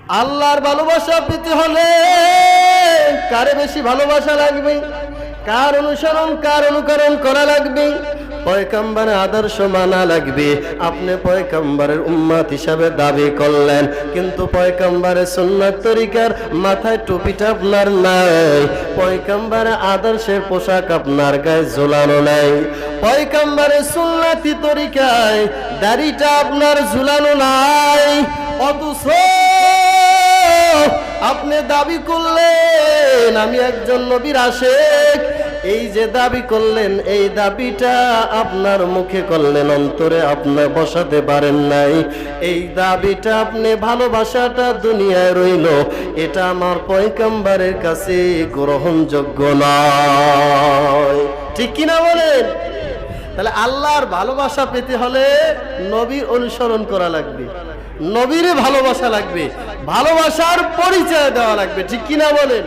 আল্লাহর ভালোবাসা পেতে হলে কারে বেশি ভালোবাসা লাগবে, কার অনুসরণ কার অনুকরণ করা লাগবে, পয়গম্বরের আদর্শ মানা লাগবে। আপনি পয়গম্বরের উম্মত হিসাবে দাবি করলেন, কিন্তু পয়গম্বরের সুন্নাত তরিকার মাথায় টুপিটা আপনার নাই, পয়গম্বরের আদর্শের পোশাক আপনার গায়ে ঝুলানো নাই, পয়গম্বরের সুন্নাতি তরিকায় দাড়িটা আপনার ঝুলানো নাই, অথচ আপনি দাবি করলেন আমি একজন নবীর আশেক। এই যে দাবি করলেন, এই দাবিটা আপনার মুখে করলেন, অন্তরে আপনি বসাতে পারেন নাই। এই দাবিটা আপনি ভালোবাসাটা দুনিয়ায় রইল, এটা আমার পয়গম্বরের কাছে গ্রহণযোগ্য নয়। ঠিক কিনা বলেন? তাহলে আল্লাহর ভালোবাসা পেতে হলে নবীর অনুসরণ করা লাগবে, নবীরে ভালোবাসা লাগবে, ভালোবাসার পরিচয় দেওয়া লাগবে। ঠিক কিনা বলেন?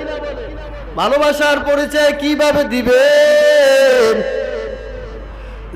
ভালোবাসার পরিচয় কিভাবে দিবেন?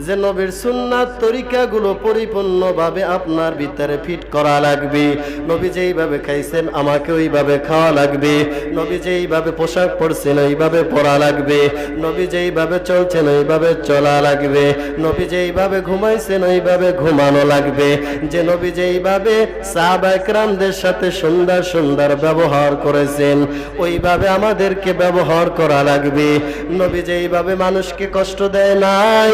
যে নবীর সুন্নাত তরিকাগুলো পরিপূর্ণভাবে আপনার ভিতরে ফিট করা লাগবে। নবী যেইভাবে খাইছেন আমাকে ওইভাবে খাওয়া লাগবে, নবী যেইভাবে পোশাক পরছেন ওইভাবে পরা লাগবে, নবী যেইভাবে চলছেন ওইভাবে চলা লাগবে, নবী যেইভাবে ঘুমাইছেন ওইভাবে ঘুমানো লাগবে, যে নবী যেইভাবে সাহাবায়ে কেরামদের সাথে সুন্দর সুন্দর ব্যবহার করেছেন ওইভাবে আমাদেরকে ব্যবহার করা লাগবে। নবী যেইভাবে মানুষকে কষ্ট দেয় নাই,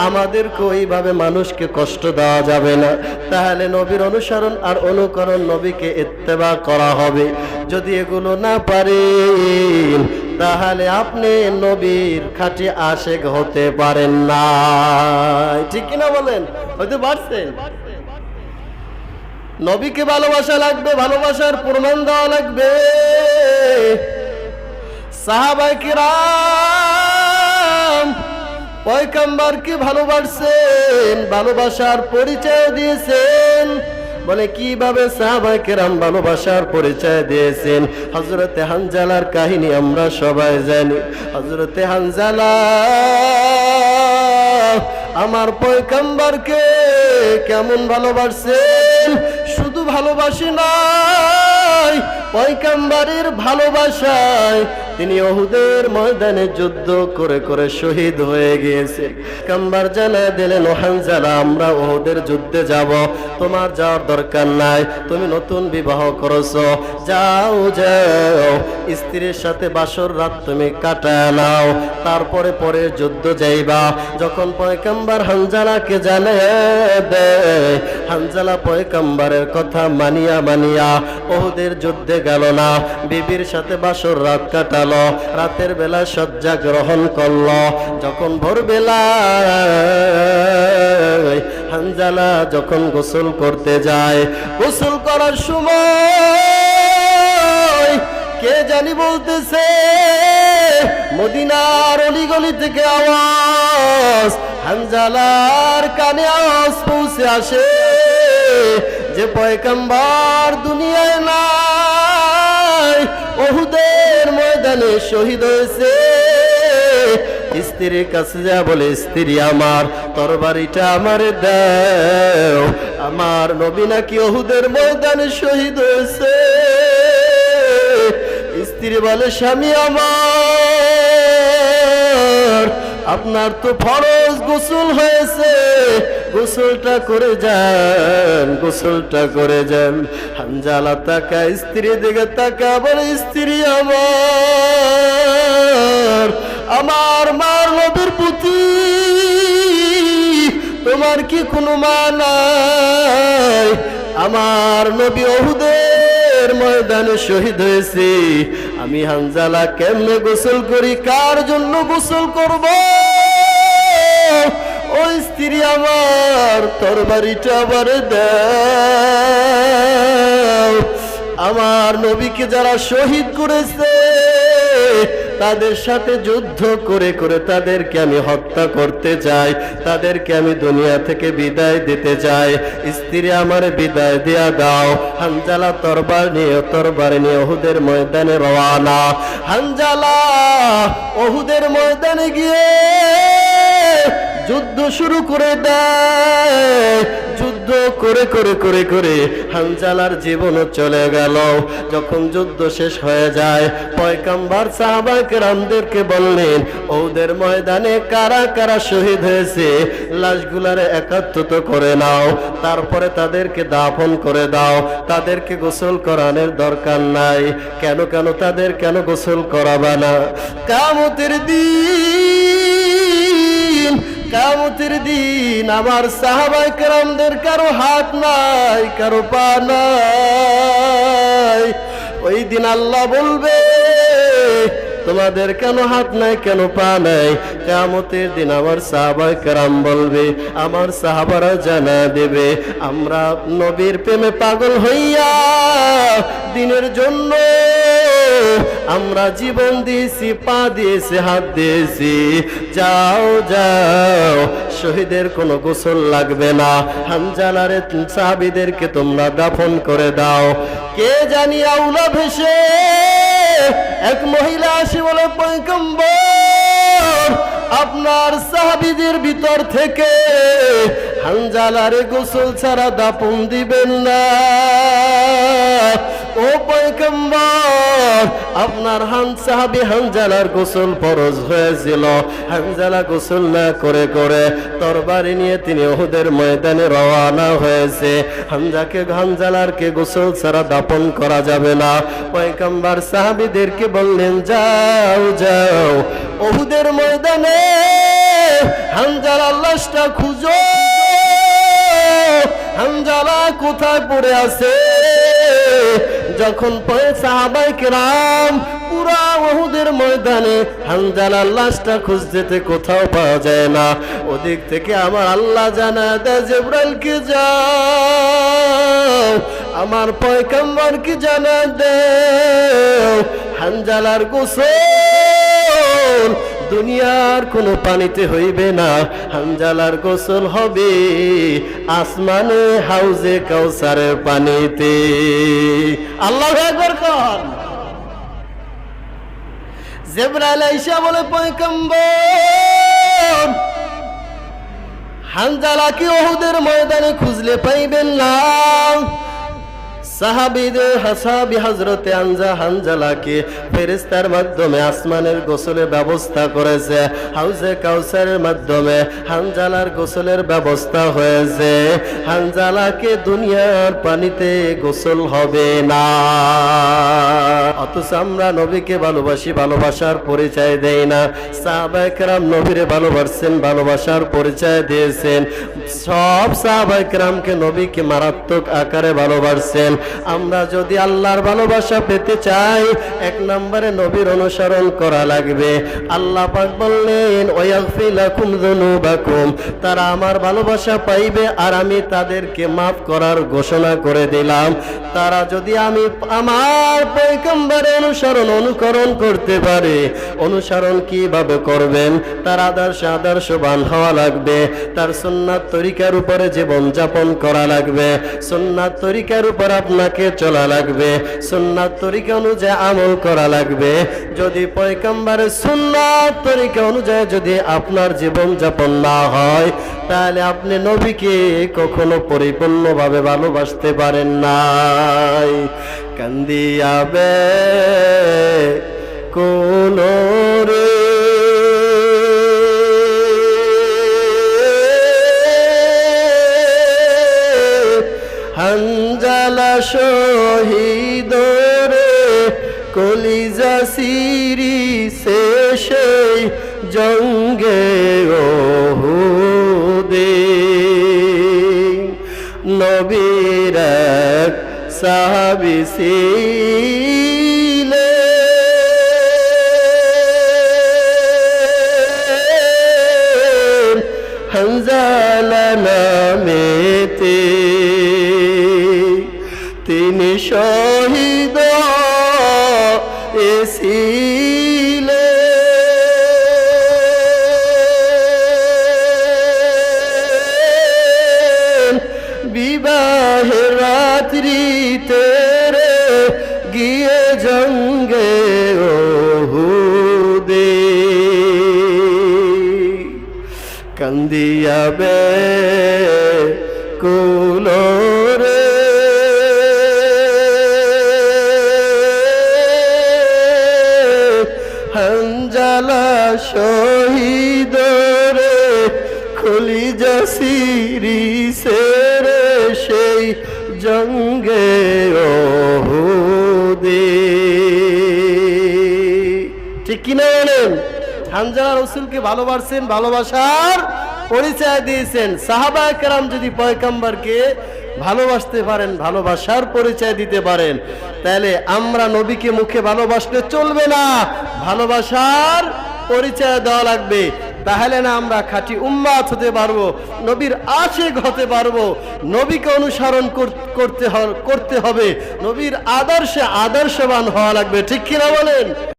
আমাদেরকে ওইভাবে মানুষকে কষ্ট দেওয়া যাবে না। তাহলে নবীর অনুসরণ আর অনুকরণ, নবীকে ইত্তেবা করা হবে। যদি এগুলো না পারেন তাহলে আপনি নবীর খাঁটি আশেক হতে পারেন না। ঠিক কিনা বলেন? হতে পারছেন? নবীকে ভালোবাসা লাগবে, ভালোবাসার প্রমাণ দেওয়া লাগবে। সাহাবায়ে কেরাম পয়গম্বরকে ভালোবাসেন, ভালোবাসার পরিচয় দিয়েছেন। বলে কিভাবে সাহাবায়ে কেরাম ভালোবাসার পরিচয় দিয়েছেন? হযরতে হানজালার কাহিনী আমরা সবাই জানি। হযরতে হানজালা আমার পয়গম্বরকে কেমন ভালোবাসেন, শুধু ভালোবাসে নাই, পয়গম্বরের ভালোবাসায় তিনি উহুদের ময়দানে যুদ্ধ করে করে শহীদ হয়ে গিয়েছেন। পয়গম্বর জানায় দিলেন, ও হানজালা আমরা উহুদের যুদ্ধে যাব, তোমার যাওয়ার দরকার নাই, তুমি নতুন বিবাহ করেছো, যাও যাও স্ত্রীর সাথে বাসর রাত তুমি কাটায় নাও, তারপরে পরে যুদ্ধ যাইবা। যখন পয়গম্বর হানজালাকে জানায় দেয়, হানজালা পয়গম্বরের কথা মানিয়া মানিয়া উহুদের যুদ্ধে গেল না, বিবির সাথে বাসর রাত কাটালো, রাতের বেলা শয্যা গ্রহণ করলো। যখন ভোরবেলা হানজালা যখন গোসল করতে যায়, গোসল করার সময় কে জানি বলতেছে, মদিনার অলিগলি থেকে আওয়াজ, হানজালার কানে আওয়াজ পৌঁছে আসে যে পয়গম্বর দুনিয়ায় নাই, উহুদের ময়দানে শহীদ হয়েছে। স্ত্রীর কাছে যা বলে, স্ত্রী আমার তরবারিটা আমারে দাও, আমার নবী নাকি উহুদের ময়দানে শহীদ হয়েছে। স্ত্রী বলে, স্বামী আমার আপনার তো ফরজ গোসল হয়েছে, গোসলটা করে যান, গোসলটা করে যান। হানজালা তাকা স্ত্রী দিকে তাকা বলে, স্ত্রী আমার, আমার মার নবীর প্রতি তোমার কি কোনো মা নাই? আমার নবী উহুদের ময়দানে শহীদ হয়েছে, আমি হানজালা কেমনে গোসল করি, কার জন্য গোসল করব? ও স্ত্রী আমার তরবারিটা আবার দাও, আমার নবীকে যারা শহীদ করেছে তাদের সাথে যুদ্ধ করে করে তাদেরকে আমি হত্যা করতে চাই, তাদেরকে আমি দুনিয়া থেকে বিদায় দিতে চাই, স্ত্রী আমার বিদায় দিয়া দাও। হানজালা তরবার নিয়ে উহুদের ময়দানে রওনা। হানজালা উহুদের ময়দানে গিয়ে যুদ্ধ শুরু করে দেয়। যুদ্ধ করে করে করে করে হানজালার জীবনও চলে গেল। যখন যুদ্ধ শেষ হয়ে যায়, পয়গম্বর সাহাবায়ে কেরামদেরকে বললেন, ওদের ময়দানে কারা কারা শহীদ হয়েছে লাশগুলারে একত্রিত করে নাও, তারপরে তাদেরকে দাফন করে দাও। তাদেরকে গোসল করানোর দরকার নাই। কেন কেন তাদের কেন গোসল করাবা না? কিয়ামতের দিন, কিয়ামতের দিন আমার সাহাবায়ে কেরামদের কারো হাত নাই, কারো পা নাই। ওই দিন আল্লাহ বলবে, তোমাদের কেন হাত নাই, কেন পা নাই? কিয়ামতের দিন আমার সাহাবায়ে কেরাম বলবে, আমার সাহাবারা জানা দেবে, আমরা নবীর প্রেমে পাগল হইয়া দিনের জন্য আমরা জীবন দিয়েছি, পা দিয়েছি, হাত দিয়েছি। যাও যাও, শহীদের কোনো গোসল লাগবে না, হানজালার সাহাবীদেরকে তোমরা দাফন করে দাও। কে জানি আউলা ভেসে এক মহিলা আসি বলে, পয়গম্বর আপনার সাহাবীদের ভিতর থেকে হানজালারে গোসল ছাড়া দাফন দিবেন না। ও পয়গম্বর, আপনার সাহাবী হানজালার গোসল ফরজ হয়েছিল, হানজালা গোসল না করে করে তরবারি নিয়ে তিনি উহুদের ময়দানে রওনা হয়েছে। হানজালারকে গোসল ছাড়া দাফন করা যাবে না। পয়গম্বর সাহাবীদেরকে বললেন, যাও যাও, উহুদের ময়দানে হানজালার লাশটা খুঁজো, হানজালা কোথায় পড়ে আছে? যখন সাহাবায়ে কেরাম পুরা উহুদের ময়দানে হানজালার লাশটা খুঁজতে কোথাও পাওয়া যায় না, ওদিক থেকে আমার আল্লাহ জানা দেয়, জিবরাইলকে যাও, আমার পয়গম্বরকে জানা দেও, হানজালার গোসল দুনিয়ার কোনো পানিতে হইবে না, হানজালার গোসল হবে আসমানে হাউজে কাউসারের পানিতে। আল্লাহু আকবার কর। জিবরাইল আইসা বলে, পয়গম্বর হানজালাকে উহুদের ময়দানে খুঁজলে পাইবেন না। সাহাবী হযরতে হানজালাকে ফেরেশতার মাধ্যমে আসমানের গোসলের ব্যবস্থা করেছে, হাউজে কাউসারের মাধ্যমে হানজালার গোসলের ব্যবস্থা হয়েছে। হানজালাকে দুনিয়ার পানিতে গোসল হবে না। অথচ আমরা নবীকে ভালোবাসি, ভালোবাসার পরিচয় দেই না। সাহাবায়ে কেরাম নবীরে ভালোবাসছেন, ভালোবাসার পরিচয় দিয়েছেন। সব সাহাবায়ে কেরামকে নবীকে মারাত্মক আকারে ভালোবাসছেন। আমরা যদি আল্লাহর ভালোবাসা পেতে চাই, এক নম্বরে নবীর অনুসরণ করা লাগবে। আল্লাহ পাক বললেন, ওয়াগফির লাকুম যুনুবাকুম, তারা আমার ভালোবাসা পাইবে আর আমি তাদেরকে মাফ করার ঘোষণা করে দিলাম। তারা যদি আমি আমার পয়গম্বরের অনুকরণ করতে পারে, অনুসরণ কিভাবে করবেন? তার আদর্শবান হওয়া লাগবে, তার সুন্নাত তরিকার উপরে জীবন যাপন করা লাগবে, সুন্নাত তরিকার উপর আপনাকে চলা লাগবে, সুন্নাত তরিকা অনুযায়ী আমল করা লাগবে। যদি পয়গম্বরের সুন্নাত তরিকা অনুযায়ী যদি আপনার জীবন যাপন না হয়, তাহলে আপনি নবীকে কখনো পরিপূর্ণভাবে ভালোবাসতে পারেন নাই। কান্দিয়াবে কোন রে হানজালা শহীদ রে, কলিজা সিরি শেষে জঙ্গে ওহুদে, নবীর এক সাহাবী ছিলেন হানজালা নামেতে, তিনি শহীদ এসিলেন বিবাহের রাত্রিতে রে, গিয়ে জঙ্গে ওহুদে। দিয়াবে কুলরে হানজালা শহীদ রে কলিজা সিরিছে রে সেই জঙ্গে ওহুদে। ঠিক কিনা বলেন? হানজালা রাসূলকে ভালোবাসেন, ভালোবাসার পরিচয় দিয়েছেন। সাহাবায়ে কেরাম যদি পয়গম্বরকে ভালোবাসতে পারেন, ভালোবাসার পরিচয় দিতে পারেন, তাহলে আমরা নবীকে মুখে ভালোবাসলে চলবে না, ভালোবাসার পরিচয় দেওয়া লাগবে। তাহলে না আমরা খাঁটি উম্মাত হতে পারবো, নবীর আশিক হতে পারবো। নবীকে অনুসরণ করতে হবে, নবীর আদর্শে আদর্শবান হওয়া লাগবে। ঠিক কিনা বলেন?